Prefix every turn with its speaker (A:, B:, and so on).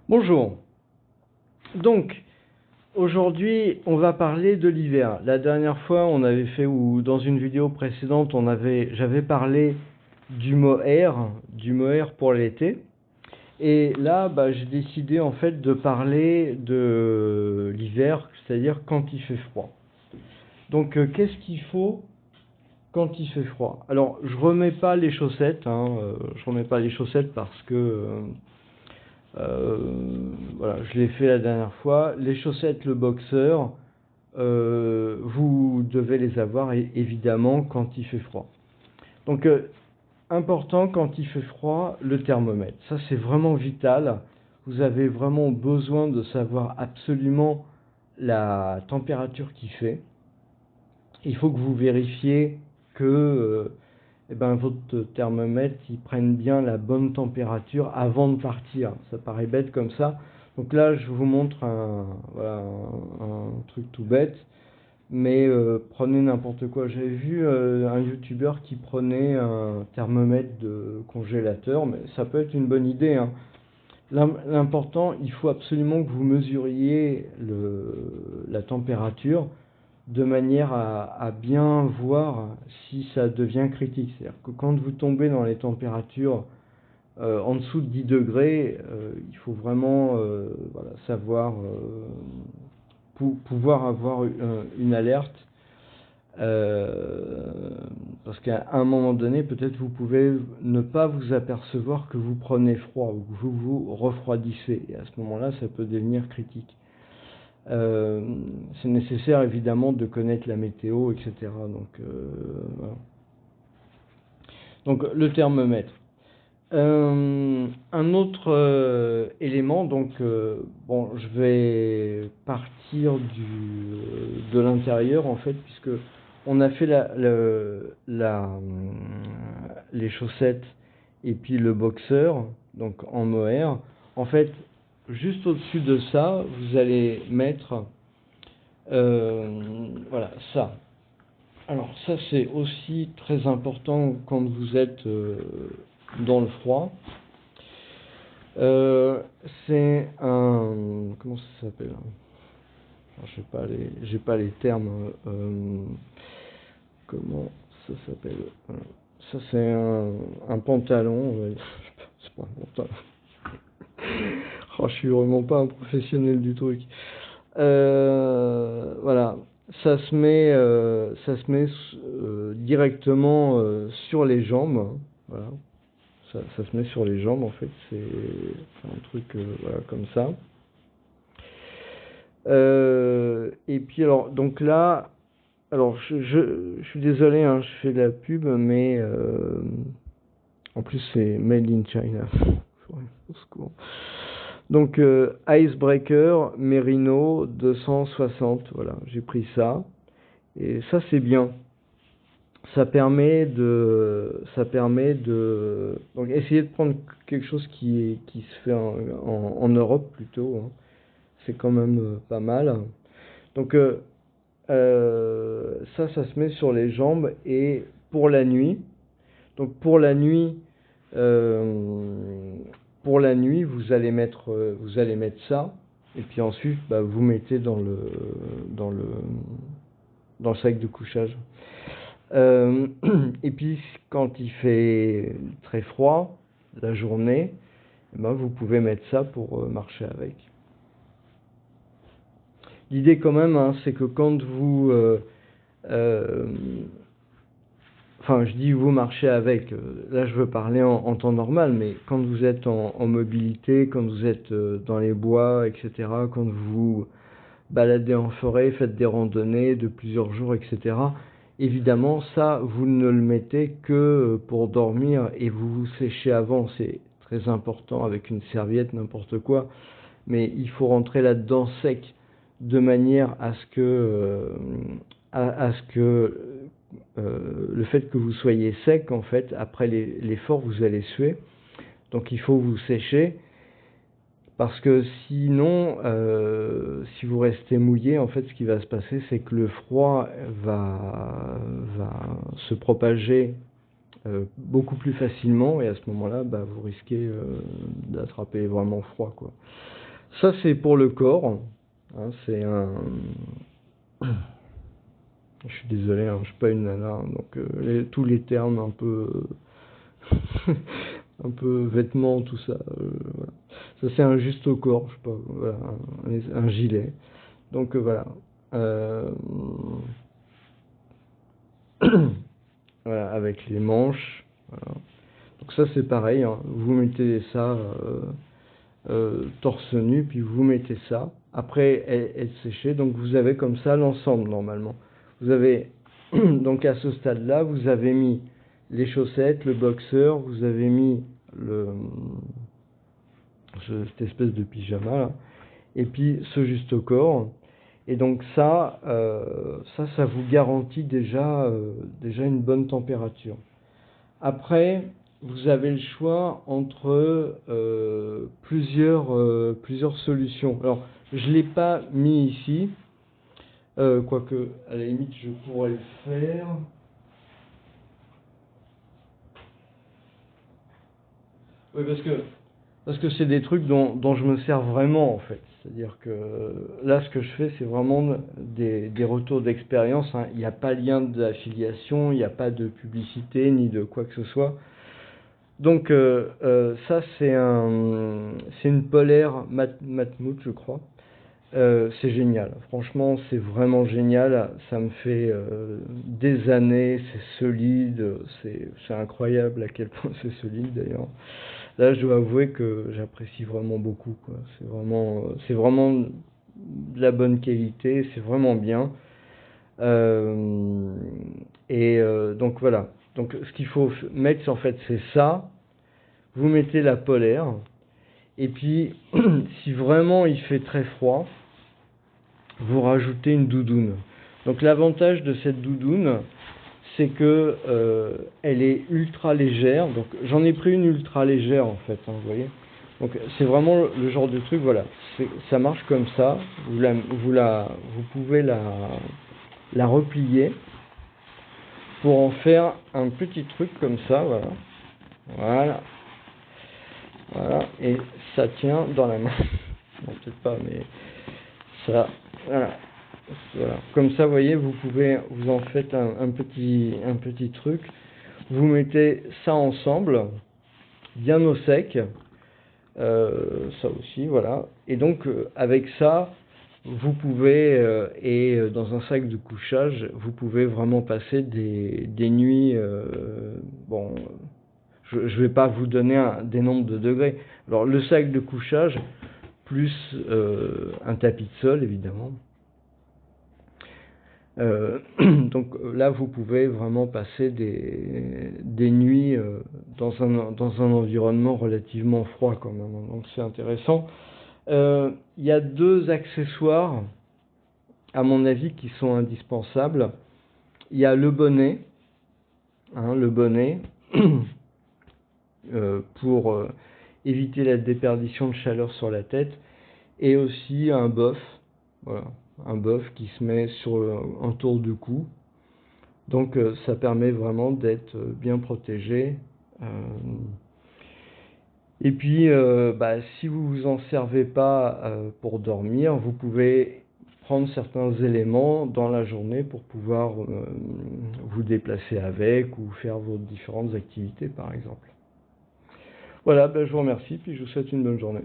A: Bonjour. Donc, aujourd'hui, on va parler de l'hiver. La dernière fois, on avait fait, ou dans une vidéo précédente, j'avais parlé du mohair pour l'été. Et là, j'ai décidé en fait de parler de l'hiver, c'est-à-dire quand il fait froid. Donc, qu'est-ce qu'il faut quand il fait froid? Alors, je remets pas les chaussettes, je remets pas les chaussettes parce que voilà, je l'ai fait la dernière fois. Les chaussettes, le boxeur, vous devez les avoir évidemment quand il fait froid. Donc, important quand il fait froid, le thermomètre. Ça, c'est vraiment vital. Vous avez vraiment besoin de savoir absolument la température qu'il fait. Il faut que vous vérifiez que votre thermomètre il prenne bien la bonne température avant de partir. Ça paraît bête comme ça. Donc là, je vous montre un truc tout bête, mais prenez n'importe quoi. J'avais vu un youtubeur qui prenait un thermomètre de congélateur, mais ça peut être une bonne idée, hein. L'important, il faut absolument que vous mesuriez la température de manière à bien voir si ça devient critique. C'est-à-dire que quand vous tombez dans les températures en dessous de 10 degrés, il faut vraiment savoir pouvoir avoir une alerte. Parce qu'à un moment donné, peut-être vous pouvez ne pas vous apercevoir que vous prenez froid ou que vous vous refroidissez. Et à ce moment-là, ça peut devenir critique. C'est nécessaire évidemment de connaître la météo, etc. Voilà. Donc le thermomètre. Un autre élément, bon, je vais partir de l'intérieur en fait, puisque on a fait les chaussettes et puis le boxeur, donc en mohair. En fait, juste au-dessus de ça, vous allez mettre voilà ça. Alors ça c'est aussi très important quand vous êtes dans le froid. C'est un, comment ça s'appelle? J'ai pas les termes. Comment ça s'appelle? Ça c'est un pantalon. C'est pas un pantalon. Oh, je suis vraiment pas un professionnel du truc. Voilà, ça se met directement sur les jambes. Hein. Voilà, ça se met sur les jambes en fait. C'est un truc voilà comme ça. Et puis alors donc là, alors je suis désolé, hein, je fais de la pub, mais en plus c'est Made in China. Au secours. Donc Icebreaker Merino 260, voilà, j'ai pris ça. Et ça c'est bien. Ça permet de donc essayer de prendre quelque chose qui se fait en Europe plutôt, hein. C'est quand même pas mal. Donc ça se met sur les jambes et pour la nuit. Donc pour la nuit, vous allez mettre ça, et puis ensuite, vous mettez dans le sac de couchage. Et puis quand il fait très froid la journée, vous pouvez mettre ça pour marcher avec. L'idée quand même, hein, c'est que quand vous enfin, je dis vous marchez avec, là je veux parler en temps normal, mais quand vous êtes en mobilité, quand vous êtes dans les bois, etc., quand vous vous baladez en forêt, faites des randonnées de plusieurs jours, etc., évidemment, ça, vous ne le mettez que pour dormir et vous vous séchez avant, c'est très important avec une serviette, n'importe quoi, mais il faut rentrer là-dedans sec, de manière à ce que le fait que vous soyez sec, en fait, après l'effort, vous allez suer. Donc il faut vous sécher, parce que sinon, si vous restez mouillé, en fait, ce qui va se passer, c'est que le froid va se propager beaucoup plus facilement, et à ce moment-là, bah, vous risquez d'attraper vraiment froid, quoi. Ça, c'est pour le corps. Hein, c'est un... Je suis désolé, hein, je suis pas une nana, hein, donc tous les termes un peu... un peu vêtements, tout ça. Voilà. Ça, c'est un juste au corps, je sais pas, voilà, un gilet. Donc voilà. Voilà, avec les manches. Voilà. Donc ça, c'est pareil, hein. Vous mettez ça torse nu, puis vous mettez ça. Après, elle séchée, donc vous avez comme ça l'ensemble normalement. Vous avez donc à ce stade-là, vous avez mis les chaussettes, le boxeur, vous avez mis cette espèce de pyjama là, et puis ce juste au corps. Et donc ça vous garantit déjà une bonne température. Après, vous avez le choix entre plusieurs solutions. Alors, je ne l'ai pas mis ici, quoique à la limite je pourrais le faire. Oui, parce que c'est des trucs dont je me sers vraiment en fait. C'est-à-dire que là, ce que je fais, c'est vraiment des retours d'expérience, hein. Il n'y a pas lien d'affiliation, il n'y a pas de publicité ni de quoi que ce soit. Donc ça, c'est une polaire Matmut, je crois. C'est génial. Franchement, c'est vraiment génial. Ça me fait des années. C'est solide. C'est incroyable à quel point c'est solide d'ailleurs. Là, je dois avouer que j'apprécie vraiment beaucoup, quoi. C'est vraiment de la bonne qualité. C'est vraiment bien. Donc voilà. Donc ce qu'il faut mettre, en fait, c'est ça. Vous mettez la polaire. Et puis, si vraiment il fait très froid, vous rajoutez une doudoune. Donc l'avantage de cette doudoune, c'est que elle est ultra légère. Donc j'en ai pris une ultra légère en fait, hein, vous voyez. Donc c'est vraiment le genre de truc, voilà. Ça marche comme ça. Vous pouvez la replier pour en faire un petit truc comme ça, voilà. Voilà. Voilà. Et ça tient dans la main. Non, peut-être pas, mais ça, voilà. Voilà. Comme ça, vous voyez, vous en faites un petit truc. Vous mettez ça ensemble, bien au sec, ça aussi, voilà. Et donc, avec ça, vous pouvez, dans un sac de couchage, vous pouvez vraiment passer des nuits, bon, je ne vais pas vous donner des nombres de degrés. Alors, le sac de couchage, plus un tapis de sol, évidemment. Donc là, vous pouvez vraiment passer des nuits dans un environnement relativement froid quand même. Donc c'est intéressant. Il y a deux accessoires, à mon avis, qui sont indispensables. Il y a le bonnet, hein, pour éviter la déperdition de chaleur sur la tête, et aussi un bof, voilà, un bof qui se met autour du cou. Donc ça permet vraiment d'être bien protégé. Et puis si vous vous en servez pas pour dormir, vous pouvez prendre certains éléments dans la journée pour pouvoir vous déplacer avec ou faire vos différentes activités par exemple. Voilà, je vous remercie puis je vous souhaite une bonne journée.